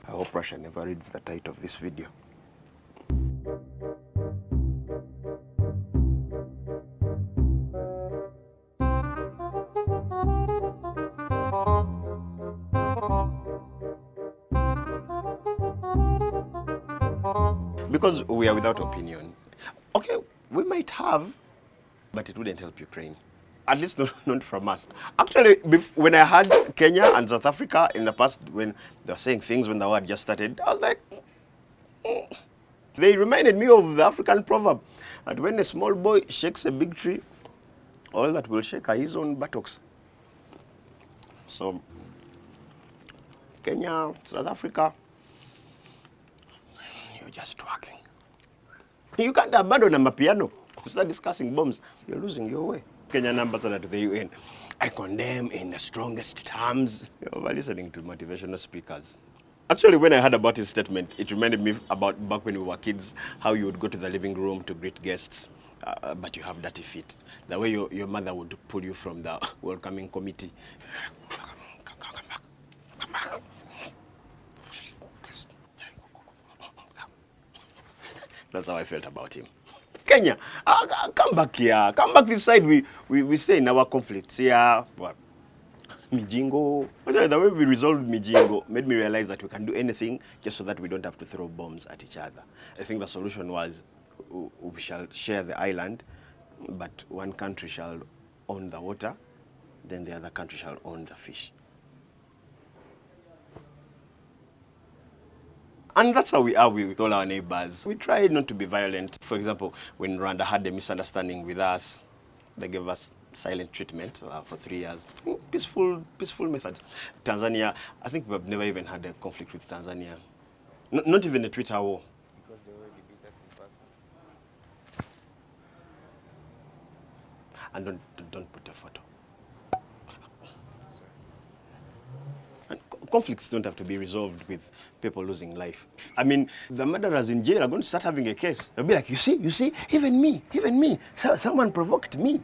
I hope Russia never reads the title of this video. Because we are without opinion. Okay, we might have, but it wouldn't help Ukraine. At least not from us. Actually, when I had Kenya and South Africa in the past, when they were saying things when the war just started, I was like, They reminded me of the African proverb that when a small boy shakes a big tree, all that will shake are his own buttocks. So, Kenya, South Africa, you're just working. You can't abandon a piano. Start discussing bombs. You're losing your way. Kenyan ambassador to the UN. I condemn in the strongest terms. You're listening to motivational speakers. Actually, when I heard about his statement, it reminded me about back when we were kids, how you would go to the living room to greet guests, but you have dirty feet. The way your mother would pull you from the welcoming committee. Come back. That's how I felt about him. Kenya, come back here. Come back this side. We stay in our conflicts here. What? Mijingo. The way we resolved Mijingo made me realize that we can do anything just so that we don't have to throw bombs at each other. I think the solution was we shall share the island, but one country shall own the water, then the other country shall own the fish. And that's how we are with all our neighbors. We try not to be violent. For example, when Rwanda had a misunderstanding with us, they gave us silent treatment for 3 years. Peaceful methods. Tanzania, I think we've never even had a conflict with Tanzania. Not even a Twitter war. Because they already beat us in person. And don't put a photo. Sorry. And conflicts don't have to be resolved with people losing life. I mean, the murderers in jail are going to start having a case. They'll be like, you see, even me, someone provoked me.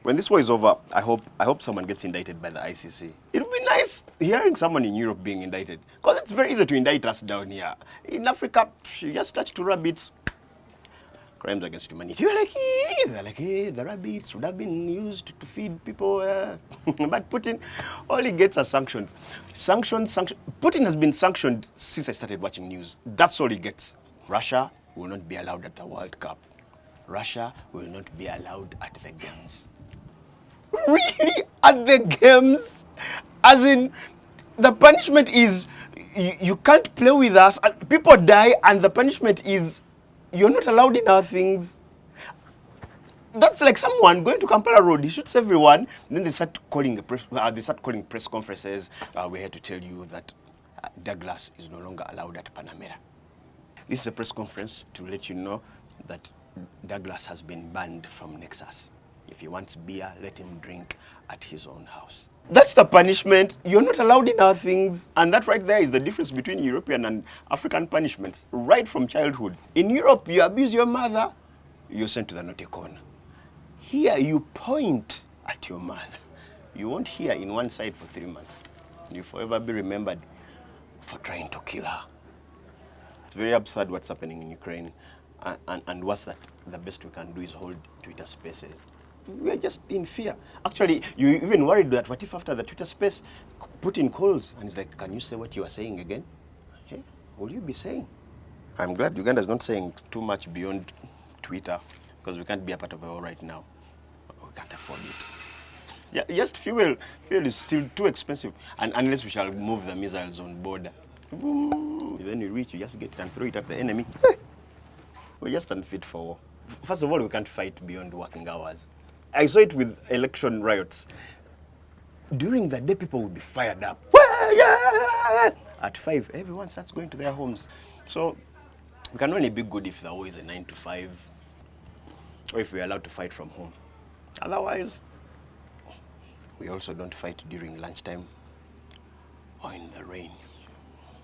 When this war is over, I hope someone gets indicted by the ICC. It would be nice hearing someone in Europe being indicted, because it's very easy to indict us down here. In Africa, you just touch 2 rabbits, crimes against humanity. You're like, they're like, the rabbits would have been used to feed people. But Putin, all he gets are sanctions. Sanctions. Putin has been sanctioned since I started watching news. That's all he gets. Russia will not be allowed at the World Cup. Russia will not be allowed at the games. Really? At the games? As in, the punishment is you can't play with us. People die, and the punishment is you're not allowed in our things. That's like someone going to Kampala Road. He shoots everyone. Then they start calling press conferences. We're here to tell you that Douglas is no longer allowed at Panamera. This is a press conference to let you know that Douglas has been banned from Nexus. If he wants beer, let him drink at his own house. That's the punishment. You're not allowed in our things. And that right there is the difference between European and African punishments, right from childhood. In Europe, you abuse your mother, you're sent to the naughty corner. Here, you point at your mother. You won't hear in one side for 3 months. You'll forever be remembered for trying to kill her. It's very absurd what's happening in Ukraine. And what's that? The best we can do is hold Twitter spaces. We are just in fear. Actually, you even worried that what if after the Twitter space, Putin calls and he's like, can you say what you are saying again? Hey, what will you be saying? I'm glad Uganda is not saying too much beyond Twitter, because we can't be a part of it all right now. We can't afford it. Yeah, just fuel is still too expensive. And unless we shall move the missiles on border. Then you reach, you just get it and throw it at the enemy. We're just unfit for war. First of all, we can't fight beyond working hours. I saw it with election riots. During the day, people would be fired up. At 5, everyone starts going to their homes. So we can only be good if the war is a 9 to 5, or if we're allowed to fight from home. Otherwise, we also don't fight during lunchtime or in the rain.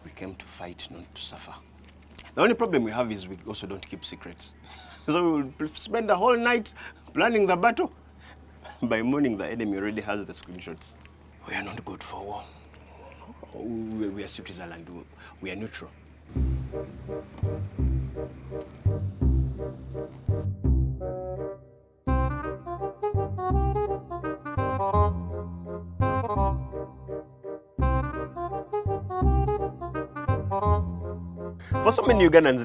We came to fight, not to suffer. The only problem we have is we also don't keep secrets. So we will spend the whole night planning the battle. By morning, the enemy already has the screenshots. We are not good for war. we are Switzerland. We are neutral. For so many Ugandans,